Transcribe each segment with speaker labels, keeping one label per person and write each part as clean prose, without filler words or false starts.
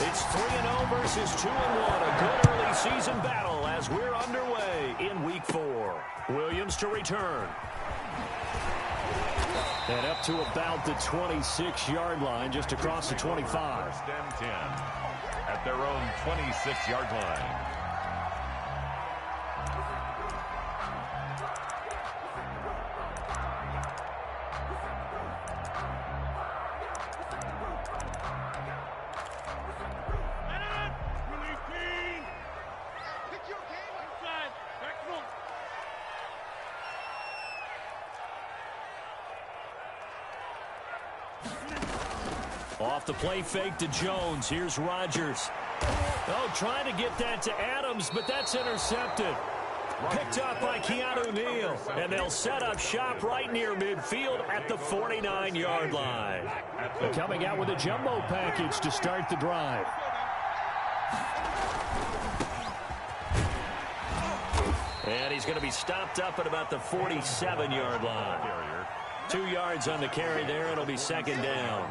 Speaker 1: It's 3-0 versus 2-1. A good early season battle as we're underway in Week 4. Williams to return. And up to about the 26-yard line, just across the 25.
Speaker 2: First and 10 at their own 26-yard line.
Speaker 1: Off the play fake to Jones. Here's Rodgers. Oh, trying to get that to Adams, but that's intercepted. Picked up by Keanu Neal. And they'll set up shop right near midfield at the 49-yard line. Coming out with a jumbo package to start the drive. And he's going to be stopped up at about the 47-yard line. 2 yards on the carry there. It'll be second down.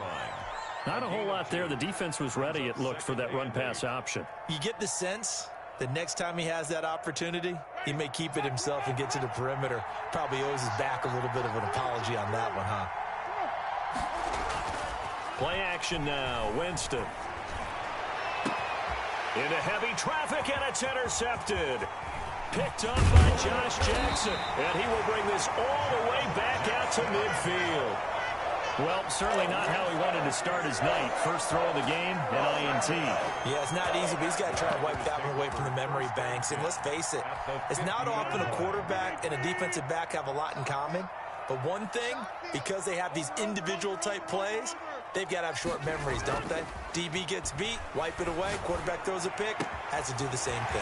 Speaker 1: Not a whole lot there. The defense was ready, it looked, for that run-pass option.
Speaker 3: You get the sense that next time he has that opportunity, he may keep it himself and get to the perimeter. Probably owes his back a little bit of an apology on that one, huh?
Speaker 1: Play action now. Winston. Into heavy traffic, and it's intercepted. Picked up by Josh Jackson. And he will bring this all the way back out to midfield. Well, certainly not how he wanted to start his night. First throw of the game, an INT.
Speaker 3: Yeah, it's not easy, but he's got to try to wipe that one away from the memory banks. And let's face it, it's not often a quarterback and a defensive back have a lot in common. But one thing, because they have these individual type plays, they've got to have short memories, don't they? DB gets beat, wipe it away, quarterback throws a pick, has to do the same thing.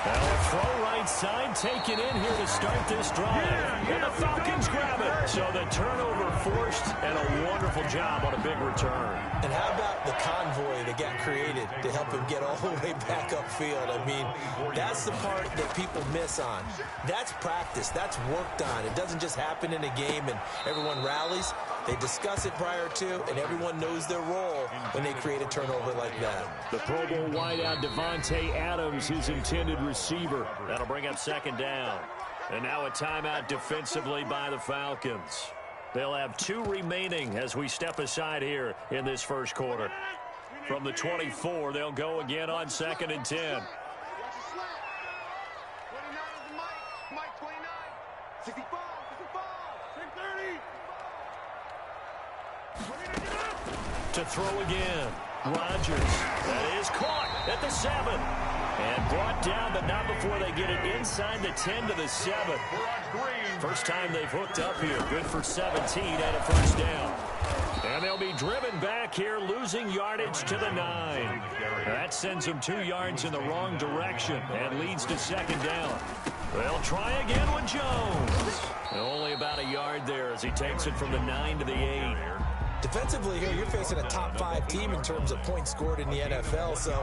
Speaker 1: Well, a throw right side taken in here to start this drive. And the Falcons grab it. So the turnover forced, and a wonderful job on a big return.
Speaker 3: And how about the convoy that got created to help him get all the way back upfield? I mean, that's the part that people miss on. That's practice. That's worked on. It doesn't just happen in a game and everyone rallies. They discuss it prior to, and everyone knows their role when they create a turnover like that.
Speaker 1: The Pro Bowl wideout Devontae Adams, his intended receiver. That'll bring up second down. And now a timeout defensively by the Falcons. They'll have 2 remaining as we step aside here in this first quarter. From the 24, they'll go again on 2nd and 10. To throw again. Rodgers. That is caught at the 7. And brought down, but not before they get it inside the 10 to the 7. First time they've hooked up here. Good for 17 and a first down. And they'll be driven back here, losing yardage to the 9. That sends them 2 yards in the wrong direction and leads to second down. They'll try again with Jones. Only about a yard there as he takes it from the 9 to the 8.
Speaker 3: Defensively here, you're facing a top 5 team in terms of points scored in the NFL. So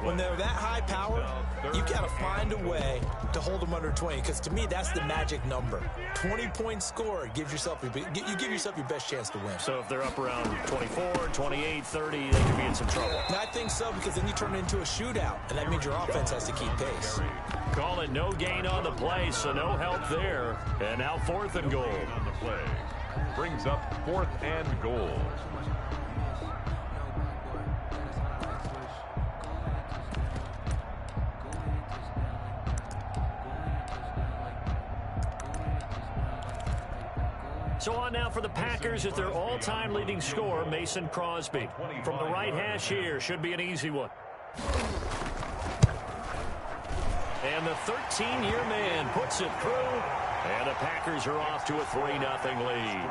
Speaker 3: when they're that high power, you've got to find a way to hold them under 20. Because to me, that's the magic number. 20 points scored gives yourself you give yourself your best chance to win.
Speaker 1: So if they're up around 24, 28, 30, they could be in some trouble.
Speaker 3: And I think so, because then you turn it into a shootout, and that means your offense has to keep pace.
Speaker 1: Call it no gain on the play, so no help there. And now 4th and goal.
Speaker 2: On the play. Brings up 4th and goal.
Speaker 1: So on now for the Packers at their all-time leading scorer, Mason Crosby. From the right hash here, should be an easy one. And the 13-year man puts it through. And the Packers are off to a 3-0 lead.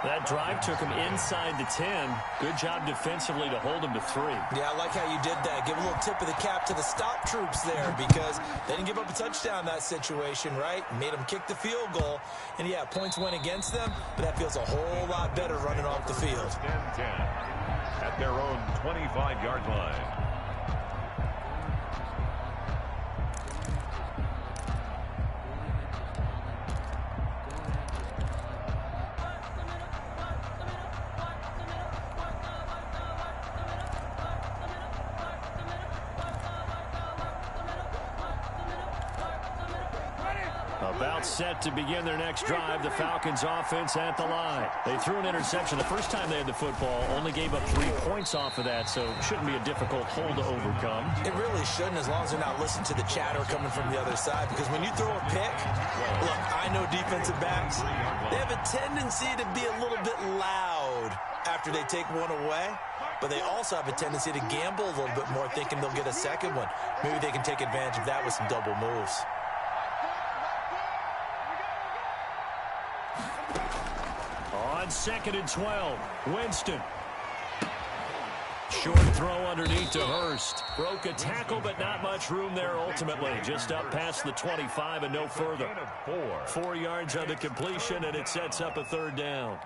Speaker 1: That drive took him inside the 10. Good job defensively to hold him to 3.
Speaker 3: Yeah, I like how you did that. Give a little tip of the cap to the stop troops there, because they didn't give up a touchdown in that situation, right? Made them kick the field goal. And, yeah, points went against them, but that feels a whole lot better running off the field.
Speaker 2: 10-10 at their own 25-yard line.
Speaker 1: About set to begin their next drive. The Falcons offense at the line. They threw an interception the first time they had the football. Only gave up 3 points off of that, so it shouldn't be a difficult hole to overcome. It really shouldn't, as long as they're not listening to the chatter coming from the other side. Because when you throw a pick, look, I know defensive backs, they have a tendency to be a little bit loud after they take one away. But they also have a tendency to gamble a little bit more, thinking they'll get a second one. Maybe they can take advantage of that with some double moves. On 2nd and 12, Winston. Short throw underneath to Hurst. Broke a tackle, but not much room there ultimately. Just up past the 25 and no further. 4 yards on the completion, and it sets up a 3rd down.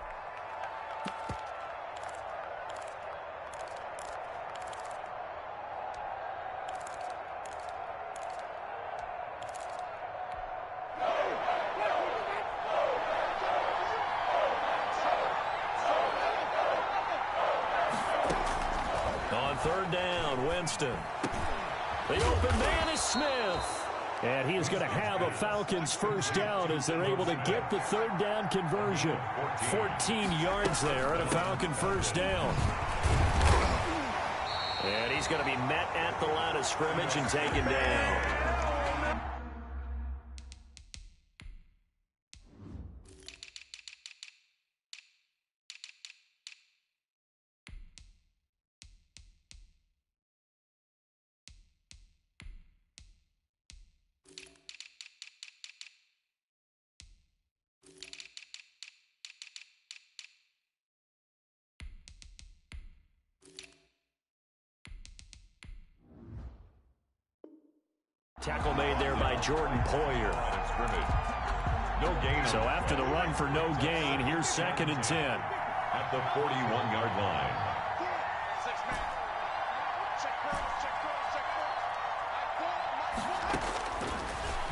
Speaker 1: On 3rd down, Winston. The open man is Smith. And he is going to have a Falcons 1st down as they're able to get the 3rd down conversion. 14 yards there and a Falcon 1st down. And he's going to be met at the line of scrimmage and taken down. Tackle made there by Jordan Poyer.
Speaker 2: No gain.
Speaker 1: So after the run for no gain, here's 2nd and 10.
Speaker 2: At the 41-yard line.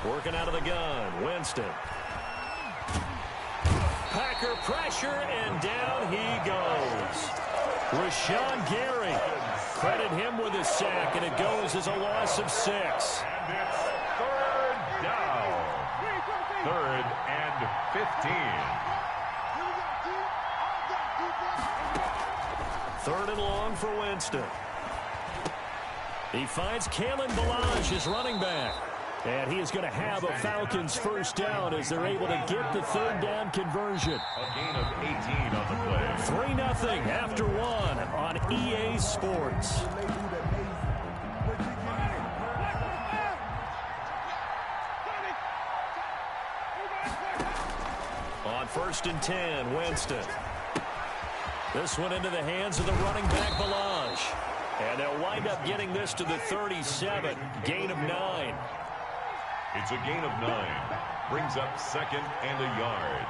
Speaker 1: Working out of the gun, Winston. Packer pressure, and down he goes. Rashawn Gary. Credit him with a sack, and it goes as a loss of 6.
Speaker 2: And it's 3rd down. 3rd and 15.
Speaker 1: 3rd and long for Winston. He finds Kalen Ballage, his running back. And he is going to have a Falcons 1st down as they're able to get the 3rd down conversion.
Speaker 2: A gain of 18 on the play.
Speaker 1: 3-0 after 1 on EA Sports. On 1st and 10, Winston. This one into the hands of the running back, Ballage. And they'll wind up getting this to the 37, gain of 9.
Speaker 2: It's a gain of 9. Brings up 2nd and a yard.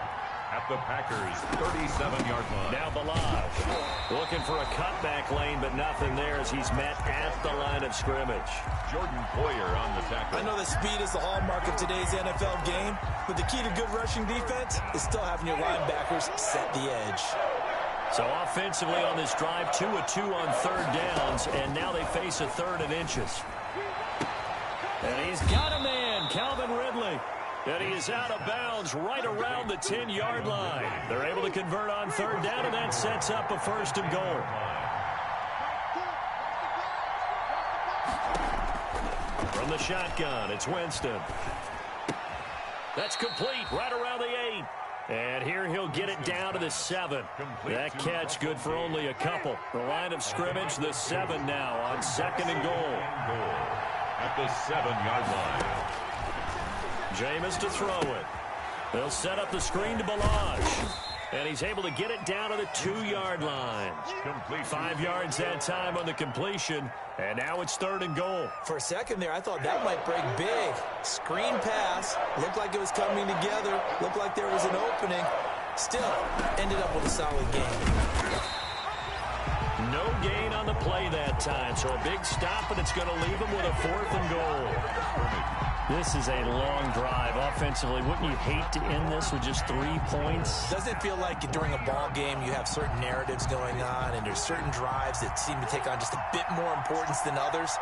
Speaker 2: At the Packers' 37-yard line.
Speaker 1: Now Ballage looking for a cutback lane, but nothing there as he's met at the line of scrimmage.
Speaker 2: Jordan Poyer on the tackle.
Speaker 3: I know that speed is the hallmark of today's NFL game, but the key to good rushing defense is still having your linebackers set the edge.
Speaker 1: So offensively on this drive, 2 of 2 on 3rd downs, and now they face a 3rd and inches. And he's got a man, Calvin Ridley. And he is out of bounds right around the 10-yard line. They're able to convert on 3rd down, and that sets up a 1st and goal. From the shotgun, it's Winston. That's complete right around the 8. And here he'll get it down to the 7. That catch good for only a couple. The line of scrimmage, the 7 now on 2nd and goal.
Speaker 2: At the 7-yard line.
Speaker 1: Jameis to throw it. They'll set up the screen to Ballage. And he's able to get it down to the 2-yard line. 5 yards that time on the completion. And now it's 3rd and goal. For a second there, I thought that might break big. Screen pass. Looked like it was coming together. Looked like there was an opening. Still, ended up with a solid game. No gain on the play that time. So a big stop, and it's going to leave him with a 4th and goal. This is a long drive. Offensively, wouldn't you hate to end this with just 3 points? Doesn't it feel like during a ball game you have certain narratives going on and there's certain drives that seem to take on just a bit more importance than others?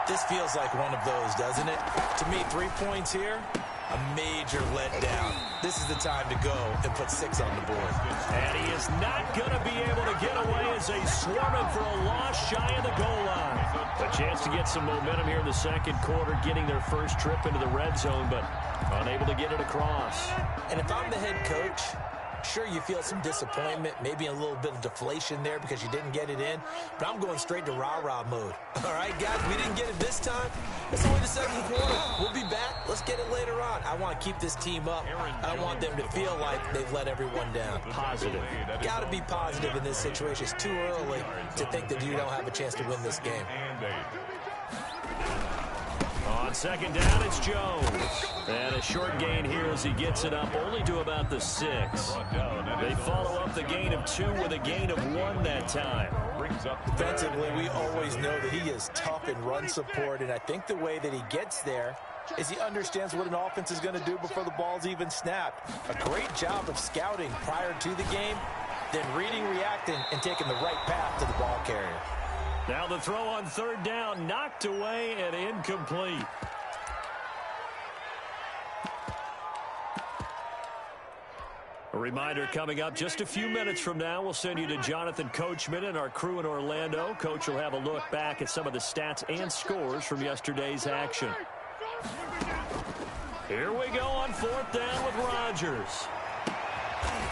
Speaker 1: This feels like one of those, doesn't it? To me, 3 points here,
Speaker 3: A major letdown. This is the time to go and put 6 on the board.
Speaker 1: And he is not going to be able to get away as they swarm him for a loss shy of the goal line. A chance to get some momentum here in the second quarter, getting their first trip into the red zone, but unable to get it across.
Speaker 3: And if I'm the head coach, sure, you feel some disappointment, maybe a little bit of deflation there because you didn't get it in, but I'm going straight to rah-rah mode. All right, guys, we didn't get it this time. It's only the second quarter. We'll be back. Let's get it later on. I want to keep this team up. I don't want them to feel like they've let everyone down.
Speaker 1: Positive.
Speaker 3: Got to be positive in this situation. It's too early to think that you don't have a chance to win this game.
Speaker 1: On second down, it's Jones. And a short gain here as he gets it up only to about the 6. They follow up the gain of 2 with a gain of 1 that time.
Speaker 3: Defensively, we always know that he is tough in run support, and I think the way that he gets there is he understands what an offense is going to do before the ball's even snapped. A great job of scouting prior to the game, then reading, reacting, and taking the right path to the ball carrier.
Speaker 1: Now the throw on third down, knocked away and incomplete. A reminder coming up just a few minutes from now, we'll send you to Jonathan Coachman and our crew in Orlando. Coach will have a look back at some of the stats and scores from yesterday's action. Here we go on fourth down with Rodgers.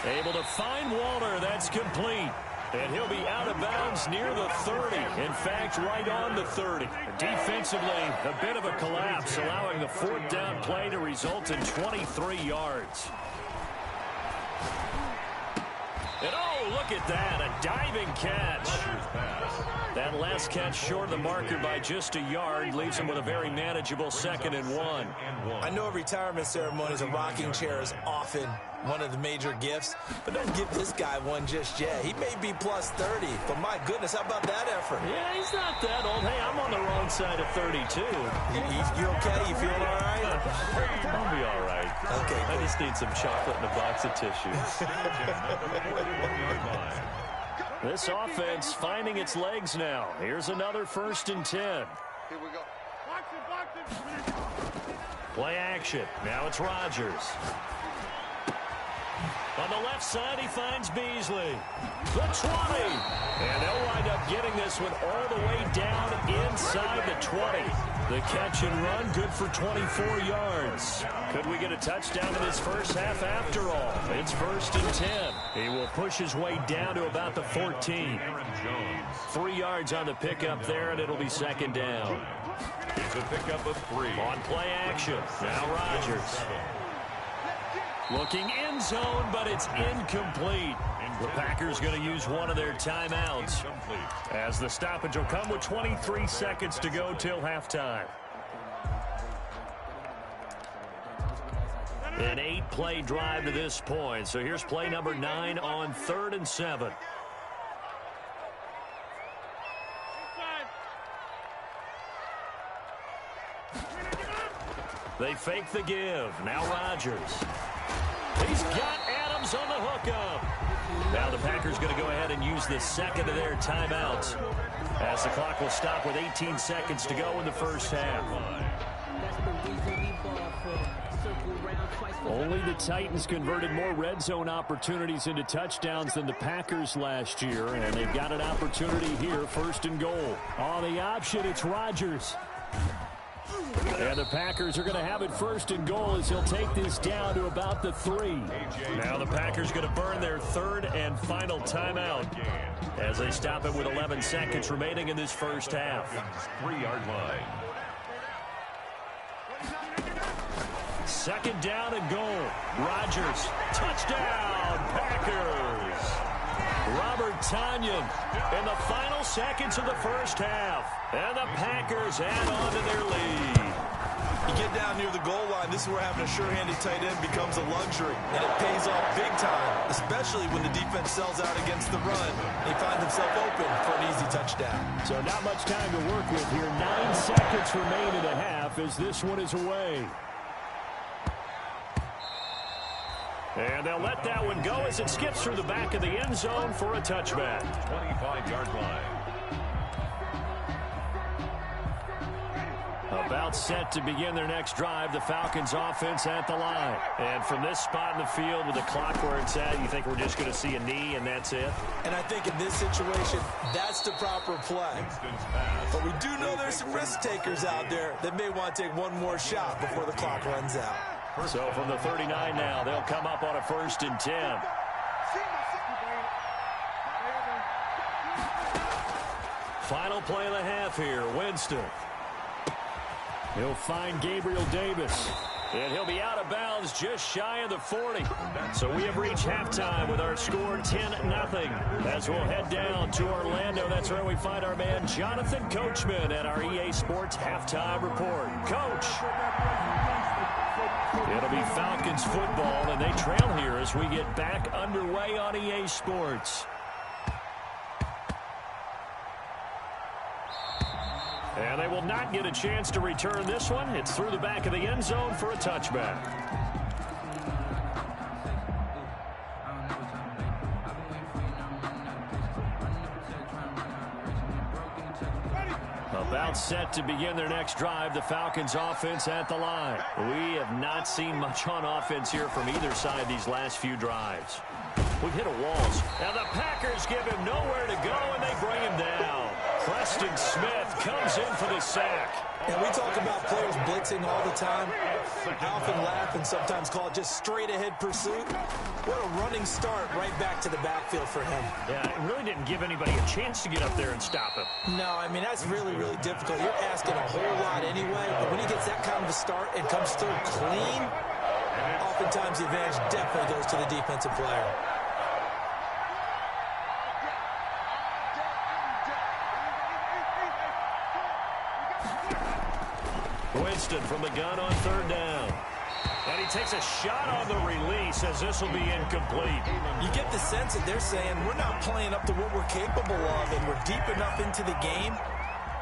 Speaker 1: Able to find Walter. That's complete. And he'll be out of bounds near the 30. In fact, right on the 30. Defensively, a bit of a collapse, allowing the fourth down play to result in 23 yards. And oh, look at that, a diving catch. That last catch short of the marker by just a yard leaves him with a very manageable 2nd and 1.
Speaker 3: I know retirement ceremonies, a rocking chair is often one of the major gifts, but don't give this guy one just yet. He may be plus 30, but my goodness, how about that effort?
Speaker 1: Yeah, he's not that old. Hey, I'm on the wrong side of 32.
Speaker 3: You okay? You feeling all right?
Speaker 1: I'll be all right.
Speaker 3: Okay,
Speaker 1: I just need some chocolate and a box of tissues. This offense finding its legs now. Here's another 1st and 10.
Speaker 4: Here we go.
Speaker 1: Play action. Now it's Rodgers. On the left side, he finds Beasley. The 20. And they'll wind up getting this one all the way down inside the 20. The catch and run, good for 24 yards. Could we get a touchdown in this first half after all? It's 1st and 10. He will push his way down to about the 14. 3 yards on the pickup there, and it'll be 2nd down.
Speaker 2: It's a pickup of 3.
Speaker 1: On play action. Now Rodgers. Looking end zone, but it's incomplete. The Packers going to use one of their timeouts as the stoppage will come with 23 seconds to go till halftime. An 8-play drive to this point. So here's play number 9 on 3rd and 7. They fake the give. Now Rodgers. He's got Adams on the hookup. Now the Packers going to go ahead and use the 2nd of their timeouts as the clock will stop with 18 seconds to go in the first half. Only the Titans converted more red zone opportunities into touchdowns than the Packers last year, and they've got an opportunity here, 1st and goal. On the option, it's Rodgers. And the Packers are going to have it 1st and goal as he'll take this down to about the 3. Now the Packers going to burn their 3rd and final timeout as they stop it with 11 seconds remaining in this first half.
Speaker 2: 3-yard line.
Speaker 1: 2nd down and goal. Rodgers, touchdown, Packers. Robert Tonyan in the final seconds of the first half. And the Packers add on to their lead.
Speaker 3: You get down near the goal line, this is where having a sure-handed tight end becomes a luxury. And it pays off big time, especially when the defense sells out against the run. He finds himself open for an easy touchdown.
Speaker 1: So not much time to work with here. 9 seconds remain in the half as this one is away. And they'll let that one go as it skips through the back of the end zone for a touchback.
Speaker 2: 25-yard line.
Speaker 1: About set to begin their next drive, the Falcons offense at the line. And from this spot in the field with the clock where it's at, you think we're just going to see a knee and that's it?
Speaker 3: And I think in this situation, that's the proper play. But we do know there's some risk takers out there that may want to take one more shot before the clock runs out.
Speaker 1: So from the 39 now, they'll come up on a 1st and 10. Final play of the half here, Winston. He'll find Gabriel Davis. And he'll be out of bounds just shy of the 40. So we have reached halftime with our score 10-0. As we'll head down to Orlando, that's where we find our man Jonathan Coachman at our EA Sports Halftime Report. Coach. It'll be Falcons football, and they trail here as we get back underway on EA Sports. And they will not get a chance to return this one. It's through the back of the end zone for a touchback. About set to begin their next drive, the Falcons offense at the line. We have not seen much on offense here from either side these last few drives. We've hit a walls. Now the Packers give him nowhere to go, and they bring him down. Preston Smith comes in for the sack.
Speaker 3: And we talk about players blitzing all the time. I often laugh and sometimes call it just straight-ahead pursuit. What a running start right back to the backfield for him.
Speaker 1: Yeah, it really didn't give anybody a chance to get up there and stop him.
Speaker 3: No, I mean, that's really, really difficult. You're asking a whole lot anyway, but when he gets that kind of a start and comes through clean, oftentimes the advantage definitely goes to the defensive player.
Speaker 1: Winston from the gun on 3rd down. And he takes a shot on the release as this will be incomplete.
Speaker 3: You get the sense that they're saying we're not playing up to what we're capable of, and we're deep enough into the game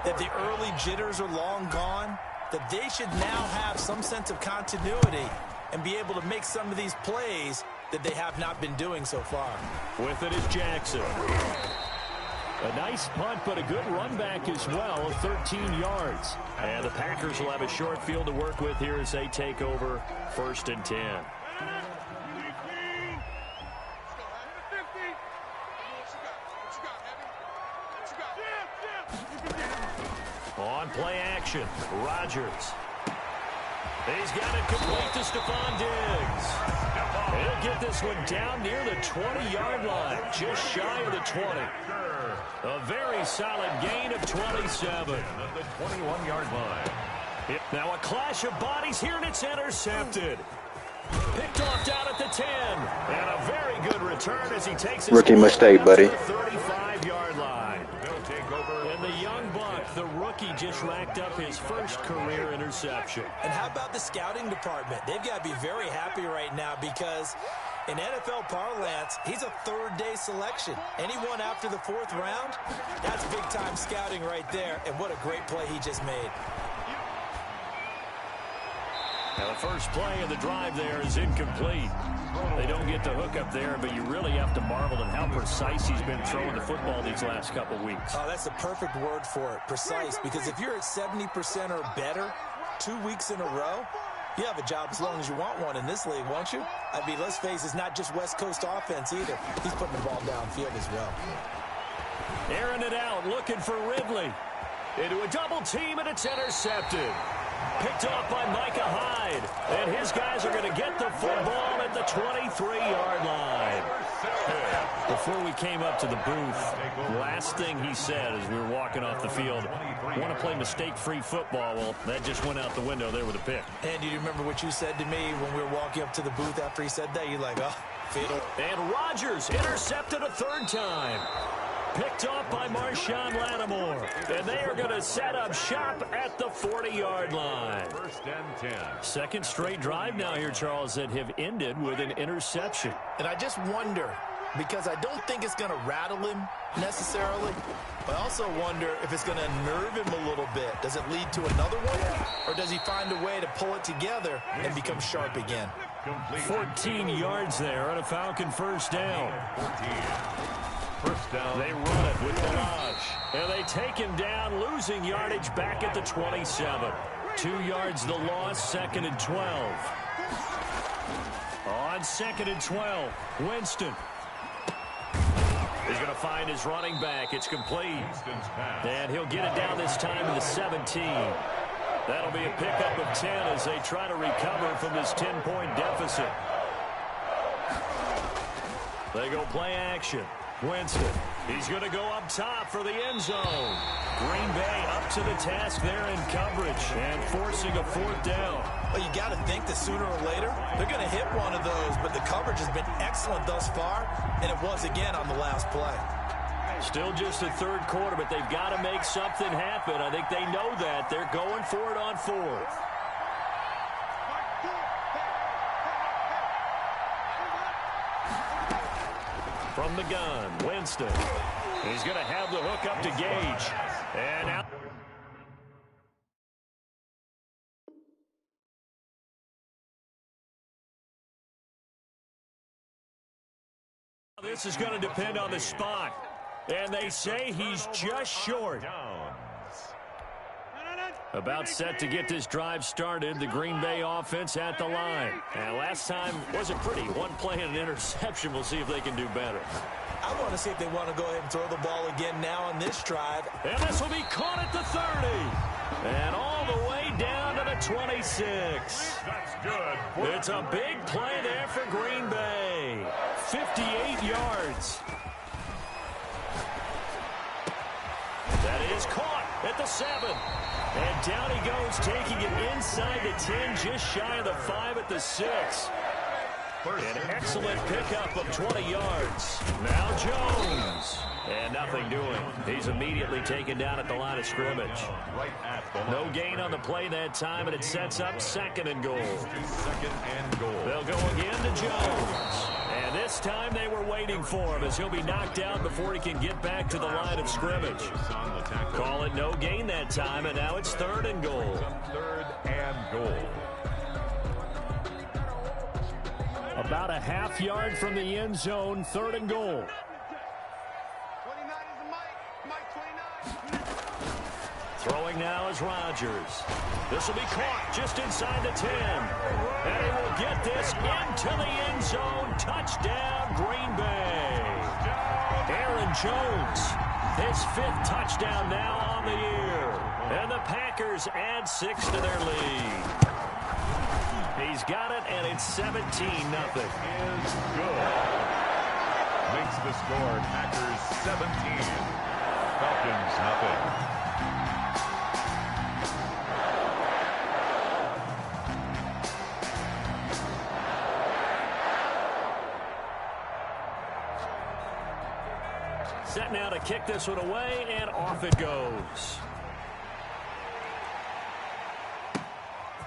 Speaker 3: that the early jitters are long gone, that they should now have some sense of continuity and be able to make some of these plays that they have not been doing so far.
Speaker 1: With it is Jackson. A nice punt, but a good run back as well of 13 yards. And the Packers will have a short field to work with here as they take over 1st and 10. On play action, Rodgers. He's got it complete to Stephon Diggs. He'll get this one down near the 20-yard line, just shy of the 20. A very solid gain of 27.
Speaker 2: At the 21-yard line.
Speaker 1: Now a clash of bodies here, and it's intercepted. Picked off down at the 10. And a very good return as he takes his
Speaker 4: rookie mistake, buddy.
Speaker 1: 35-yard line.
Speaker 2: They'll take over.
Speaker 1: And the young buck, the rookie, just racked up his first career interception.
Speaker 3: And how about the scouting department? They've got to be very happy right now because in NFL parlance, he's a 3rd-day selection. Anyone after the 4th round, that's big-time scouting right there, and what a great play he just made.
Speaker 1: Now the first play of the drive there is incomplete. They don't get the hook up there, but you really have to marvel at how precise he's been throwing the football these last couple weeks.
Speaker 3: Oh, that's the perfect word for it, precise, because if you're at 70% or better 2 weeks in a row, you have a job as long as you want one in this league, won't you? I mean, let's face it, it's not just West Coast offense either. He's putting the ball downfield as well.
Speaker 1: Airing it out, looking for Ridley. Into a double team, and it's intercepted. Picked off by Micah Hyde. And his guys are going to get the football at the 23-yard line. Before we came up to the booth, last thing he said as we were walking off the field, want to play mistake-free football. Well, that just went out the window there with a pick.
Speaker 3: And do you remember what you said to me when we were walking up to the booth after he said that? You're like, oh, fatal.
Speaker 1: And Rodgers intercepted a 3rd time. Picked off by Marshawn Lattimore. And they are going to set up shop at the 40-yard line.
Speaker 2: 1st and 10.
Speaker 1: Second straight drive now here, Charles, that have ended with an interception.
Speaker 3: And I just wonder, because I don't think it's going to rattle him necessarily, but I also wonder if it's going to nerve him a little bit. Does it lead to another one? Or does he find a way to pull it together and become sharp again?
Speaker 1: 14 yards there on a Falcon 1st down.
Speaker 2: 14. 1st down.
Speaker 1: They run it with Delage. And they take him down, losing yardage back at the 27. 2 yards the loss, 2nd and 12. On 2nd and 12, Winston. He's going to find his running back. It's complete. And he'll get it down this time to the 17. That'll be a pickup of 10 as they try to recover from this 10-point deficit. They go play action. Winston. He's going to go up top for the end zone. Green Bay up to the task there in coverage and forcing a 4th down.
Speaker 3: Well, you got to think that sooner or later they're going to hit one of those, but the coverage has been excellent thus far, and it was again on the last play.
Speaker 1: Still just the 3rd quarter, but they've got to make something happen. I think they know that. They're going for it on 4th. From the gun, Winston. He's going to have the hook up to Gage. And out. This is going to depend on the spot. And they say he's just short. About set to get this drive started. The Green Bay offense at the line. And last time wasn't pretty. One play and an interception. We'll see if they can do better.
Speaker 3: I want to see if they want to go ahead and throw the ball again now on this drive.
Speaker 1: And this will be caught at the 30. And all the way down to the 26.
Speaker 2: That's good.
Speaker 1: It's a big play there for Green Bay. 58 yards. That is caught at the 7. And down he goes, taking it inside the 10, just shy of the 5 at the 6. An excellent pickup of 20 yards. Now Jones. And nothing doing. He's immediately taken down at the line of scrimmage. No gain on the play that time, and it sets up 2nd and goal.
Speaker 2: 2nd and goal.
Speaker 1: They'll go again to Jones. And this time they were waiting for him as he'll be knocked down before he can get back to the line of scrimmage. Call it no gain that time, and now it's 3rd and goal.
Speaker 2: 3rd and goal.
Speaker 1: About a half yard from the end zone, 3rd and goal. Throwing now is Rodgers. This will be caught just inside the 10. And he will get this into the end zone. Touchdown, Green Bay. Aaron Jones, his 5th touchdown now on the year. And the Packers add 6 to their lead. He's got it, and it's 17-0.
Speaker 2: Is good. Makes the score Packers 17. Falcons nothing.
Speaker 1: Set now to kick this one away, and off it goes.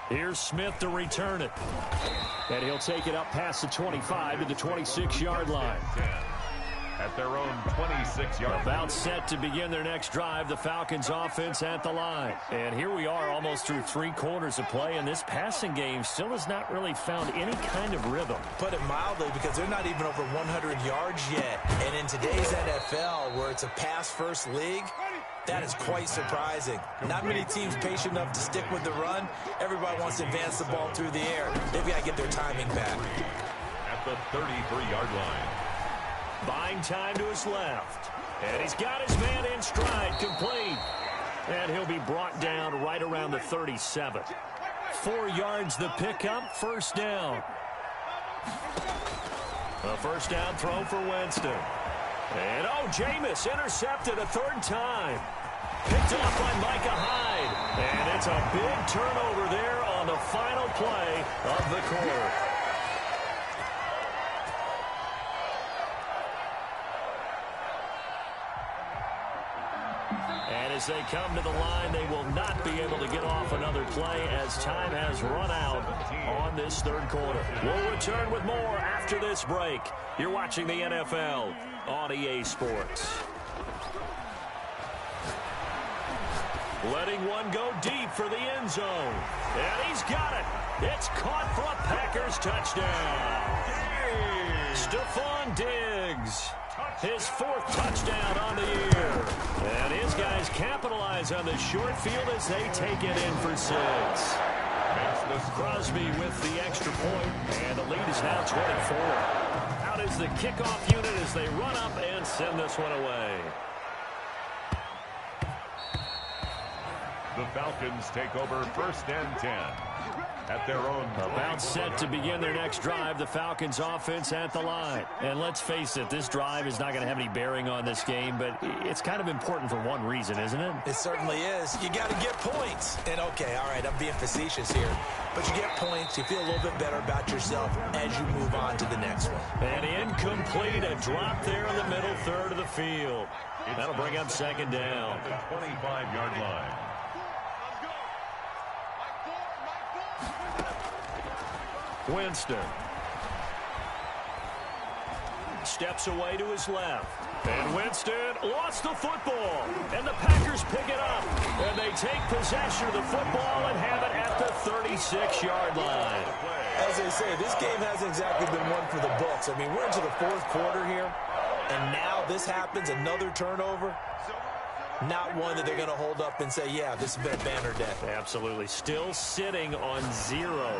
Speaker 1: Here's Smith to return it. And he'll take it up past the 25 to the 26-yard line.
Speaker 2: At their own 26-yard line.
Speaker 1: About set to begin their next drive, the Falcons offense at the line. And here we are almost through 3 quarters of play, and this passing game still has not really found any kind of rhythm.
Speaker 3: Put it mildly, because they're not even over 100 yards yet. And in today's NFL, where it's a pass-first league, that is quite surprising. Not many teams patient enough to stick with the run. Everybody wants to advance the ball through the air. They've got to get their timing back.
Speaker 2: At the 33-yard line.
Speaker 1: Buying time to his left. And he's got his man in stride, complete. And he'll be brought down right around the 37. 4 yards the pickup, 1st down. A 1st down throw for Winston. And, Jameis intercepted a 3rd time. Picked off by Micah Hyde. And it's a big turnover there on the final play of the quarter. And as they come to the line, they will not be able to get off another play as time has run out on this 3rd quarter. We'll return with more after this break. You're watching the NFL on EA Sports. Letting one go deep for the end zone. And he's got it. It's caught for a Packers touchdown. Stephon Diggs. Diggs. His 4th touchdown on the year. And his guys capitalize on the short field as they take it in for 6. Crosby with the extra point, and the lead is now 24. Out is the kickoff unit as they run up and send this one away.
Speaker 2: The Falcons take over 1st and 10 at their own.
Speaker 1: About set to begin their next drive, the Falcons offense at the line. And let's face it, this drive is not going to have any bearing on this game, but it's kind of important for one reason, isn't it?
Speaker 3: It certainly is. You got to get points. And okay, all right, I'm being facetious here, but you get points, you feel a little bit better about yourself as you move on to the next one.
Speaker 1: And incomplete, a drop there in the middle third of the field. That'll bring up 2nd down.
Speaker 2: 25-yard line.
Speaker 1: Winston steps away to his left. And Winston lost the football. And the Packers pick it up. And they take possession of the football and have it at the 36-yard line.
Speaker 3: As they say, this game hasn't exactly been one for the books. I mean, we're into the 4th quarter here. And now this happens, another turnover. Not one that they're going to hold up and say, yeah, this has been a banner day.
Speaker 1: Absolutely. Still sitting on 0.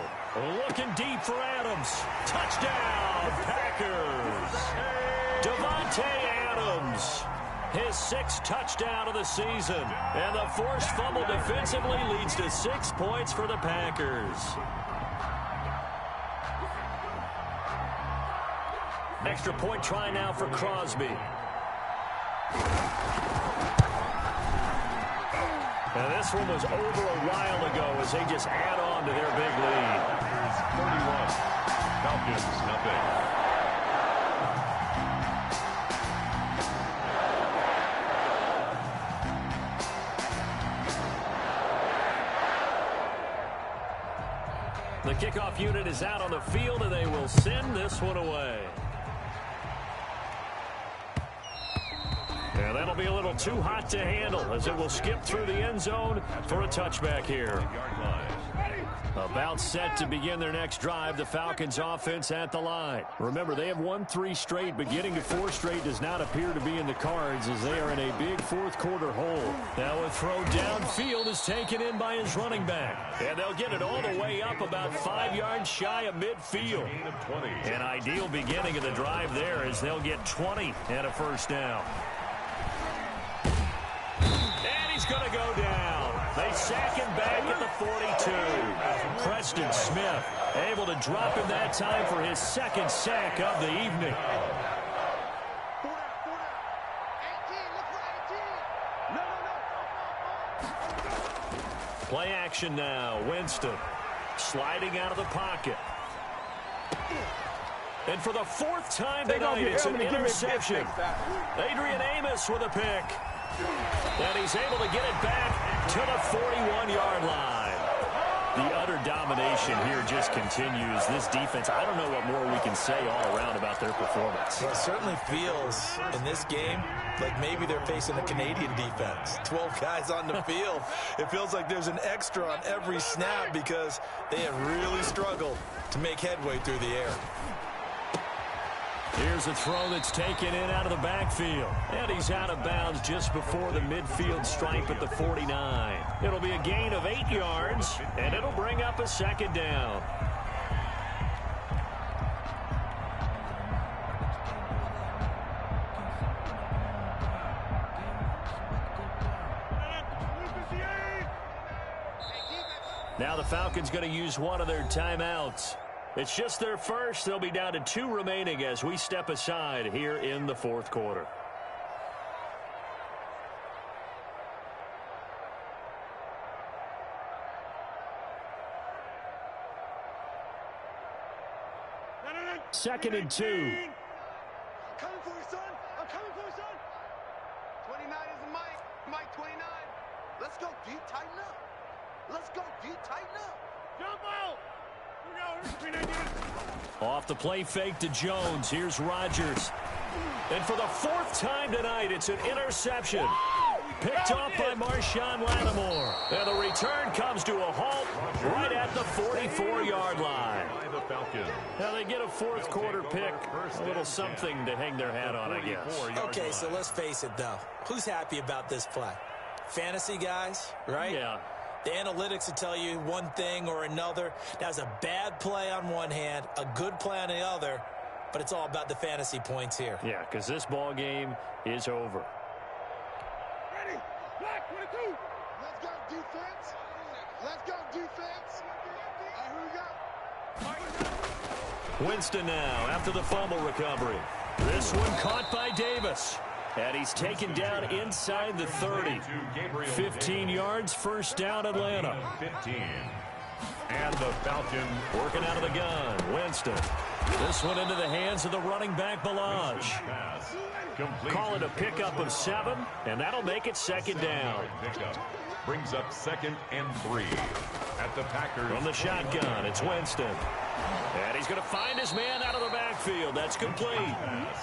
Speaker 1: Looking deep for Adams. Touchdown, Packers. Devontae Adams. His 6th touchdown of the season. And the forced fumble defensively leads to 6 points for the Packers. Extra point try now for Crosby. And this one was over a while ago as they just add on to their big lead.
Speaker 2: Here's 31. Falcons, nothing.
Speaker 1: The kickoff unit is out on the field, and they will send this one away. And that'll be a little too hot to handle as it will skip through the end zone for a touchback here. About set to begin their next drive, the Falcons offense at the line. Remember, they have won 3 straight, but getting to 4 straight does not appear to be in the cards as they are in a big 4th quarter hole. Now a throw downfield is taken in by his running back. And they'll get it all the way up about 5 yards shy of midfield. An ideal beginning of the drive there as they'll get 20 and a 1st down. And he's going to go down. They sack him back at the 42. Preston Smith able to drop him that time for his 2nd sack of the evening. Play action now. Winston sliding out of the pocket. And for the 4th time tonight, it's an interception. Adrian Amos with a pick. And he's able to get it back to the 41-yard line. The utter domination here just continues. This defense, I don't know what more we can say all around about their performance.
Speaker 3: Well, it certainly feels in this game like maybe they're facing a Canadian defense. 12 guys on the field. It feels like there's an extra on every snap because they have really struggled to make headway through the air.
Speaker 1: Here's a throw that's taken in out of the backfield. And he's out of bounds just before the midfield stripe at the 49. It'll be a gain of 8 yards, and it'll bring up a 2nd down. Now the Falcons going to use one of their timeouts. It's just their first. They'll be down to 2 remaining as we step aside here in the 4th quarter. Second and 2.
Speaker 4: I'm coming for you, son. I'm coming for you, son. 29 is the Mike 29. Let's go, D. Tighten up. Let's go, D. Tighten up. Jump out.
Speaker 1: Off the play fake to Jones. Here's Rodgers. And for the 4th time tonight, it's an interception. Picked off by Marshawn Lattimore. And the return comes to a halt right at the 44-yard line. Now they get a fourth quarter pick. A little something to hang their hat on, I guess.
Speaker 3: Okay, so let's face it, though. Who's happy about this play? Fantasy guys, right?
Speaker 1: Yeah.
Speaker 3: The analytics will tell you one thing or another. That was a bad play on one hand, a good play on the other, but it's all about the fantasy points here.
Speaker 1: Yeah, because this ball game is over.
Speaker 4: Ready? Black 22. Let's go, defense. Let's go, defense. All right, here we go.
Speaker 1: Winston now after the fumble recovery. This one caught by Davis. And he's taken down inside the 30. 15 yards, first down, Atlanta.
Speaker 2: 15. And the Falcons
Speaker 1: working out of the gun. Winston. This one into the hands of the running back, Balaj. Call it a pickup of 7, and that'll make it second down.
Speaker 2: Brings up 2nd and 3. At the Packers.
Speaker 1: From the shotgun, it's Winston. And he's going to find his man out of the backfield. That's complete.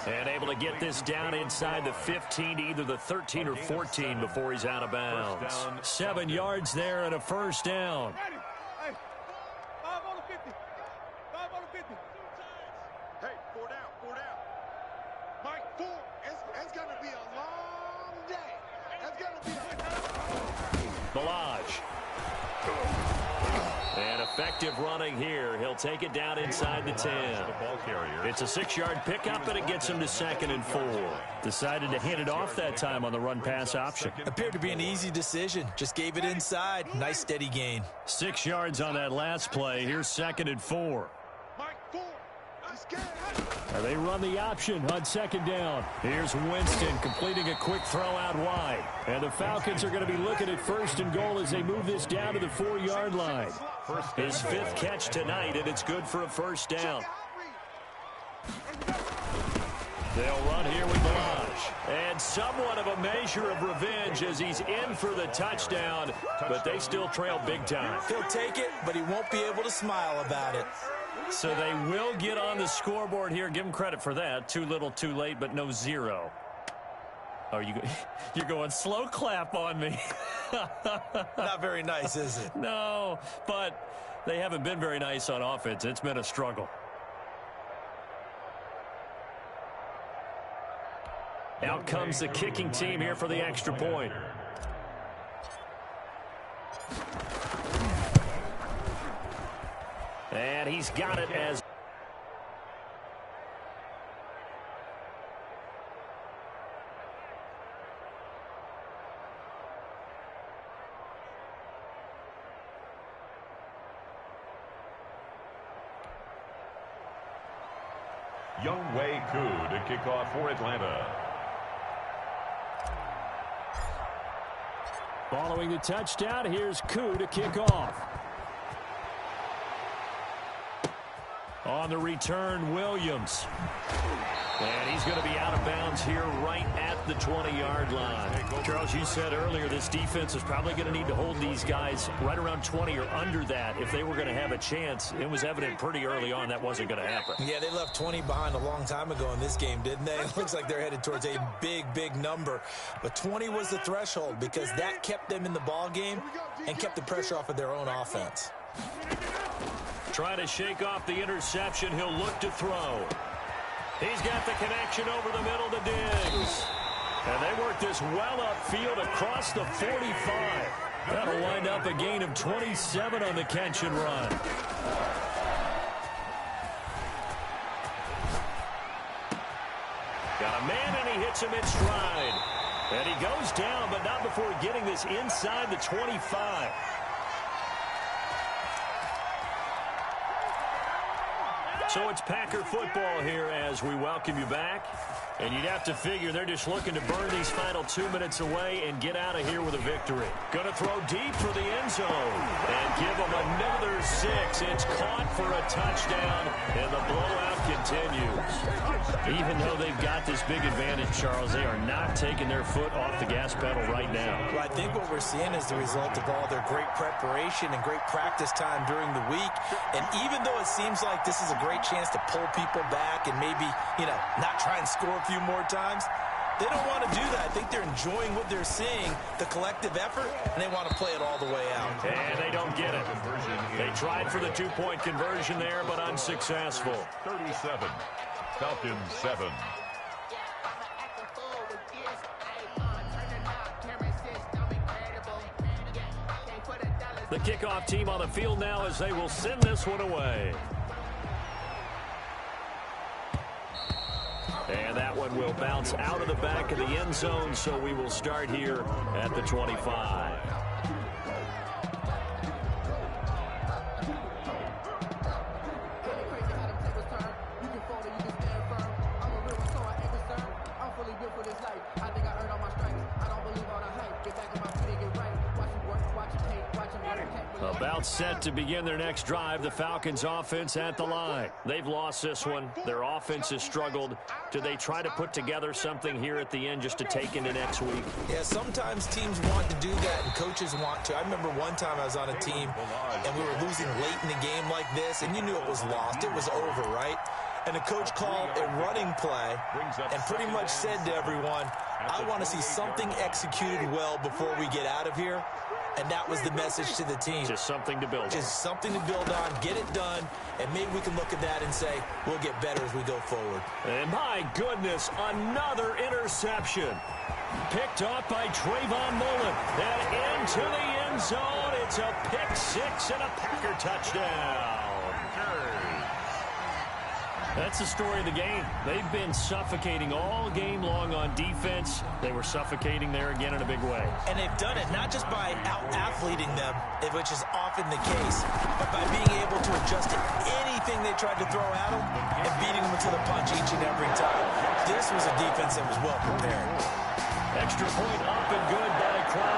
Speaker 1: And able to get this down inside the 15, either the 13 or 14 before he's out of bounds. 7 yards there and a first down.
Speaker 4: Hey, 5 on the 50. 5 on the 50. Hey, 4 down, 4 down. Mike, 4. It's going to be a long day. It's going to be a...
Speaker 1: Balaj. And effective running here. He'll take it down inside the 10. It's a 6-yard pickup, and it gets him to 2nd and 4. Decided to hand it off that time on the run-pass option.
Speaker 3: Appeared to be an easy decision. Just gave it inside. Nice steady gain.
Speaker 1: 6 yards on that last play. Here's 2nd and 4.
Speaker 4: Mike, 4. I'm scared.
Speaker 1: They run the option on 2nd down. Here's Winston completing a quick throw out wide. And the Falcons are going to be looking at 1st and goal as they move this down to the 4-yard line. His 5th catch tonight, and it's good for a first down. They'll run here with Balaj. And somewhat of a measure of revenge as he's in for the touchdown, but they still trail big time.
Speaker 3: He'll take it, but he won't be able to smile about it.
Speaker 1: So they will get on the scoreboard here. Give him credit for that. Too little, too late, but no 0. Oh, you're going slow clap on me.
Speaker 3: Not very nice, is it?
Speaker 1: No, but they haven't been very nice on offense. It's been a struggle. Out comes the kicking team here for the extra point. And he's got it as...
Speaker 2: Younghoe Koo to kick off for Atlanta.
Speaker 1: Following the touchdown, here's Koo to kick off. On the return, Williams. And he's going to be out of bounds here right at the 20-yard line. Charles, you said earlier this defense is probably going to need to hold these guys right around 20 or under that if they were going to have a chance. It was evident pretty early on that wasn't going to happen.
Speaker 3: Yeah, they left 20 behind a long time ago in this game, didn't they? It looks like they're headed towards a big, big number. But 20 was the threshold because that kept them in the ball game and kept the pressure off of their own offense.
Speaker 1: Trying to shake off the interception. He'll look to throw. He's got the connection over the middle to Diggs. And they work this well upfield across the 45. That'll wind up a gain of 27 on the catch and run. Got a man, and he hits him in stride. And he goes down, but not before getting this inside the 25. So it's Packer football here as we welcome you back. And you'd have to figure they're just looking to burn these final 2 minutes away and get out of here with a victory. Going to throw deep for the end zone and give them another 6. It's caught for a touchdown, and the blowout continues. Even though they've got this big advantage, Charles, they are not taking their foot off the gas pedal right now.
Speaker 3: Well, I think what we're seeing is the result of all their great preparation and great practice time during the week. And even though it seems like this is a great chance to pull people back and maybe, not try and score a few more times, They don't want to do that. I think they're enjoying what they're seeing, the collective effort, and they want to play it all the way out.
Speaker 1: And they don't get it. They tried for the two-point conversion there, but unsuccessful.
Speaker 2: 37, Falcons 7.
Speaker 1: The kickoff team on the field now as they will send this one away. And that one will bounce out of the back of the end zone, so we will start here at the 25. About set to begin their next drive, the Falcons offense at the line. They've lost this one. Their offense has struggled. Do they try to put together something here at the end just to take into next week?
Speaker 3: Yeah, sometimes teams want to do that and coaches want to. I remember one time I was on a team and we were losing late in the game like this, and you knew it was lost. It was over, right? And the coach called a running play and pretty much said to everyone, I want to see something executed well before we get out of here. And that was the message to the team.
Speaker 1: Just something to build on.
Speaker 3: Just something to build on, get it done, and maybe we can look at that and say, we'll get better as we go forward.
Speaker 1: And my goodness, another interception. Picked off by Trayvon Mullen. And into the end zone. It's a pick six and a Packer touchdown. That's the story of the game. They've been suffocating all game long on defense. They were suffocating there again in a big way.
Speaker 3: And they've done it not just by out-athleting them, which is often the case, but by being able to adjust to anything they tried to throw at them and beating them to the punch each and every time. This was a defense that was well prepared.
Speaker 1: Extra point up and good by Crowder.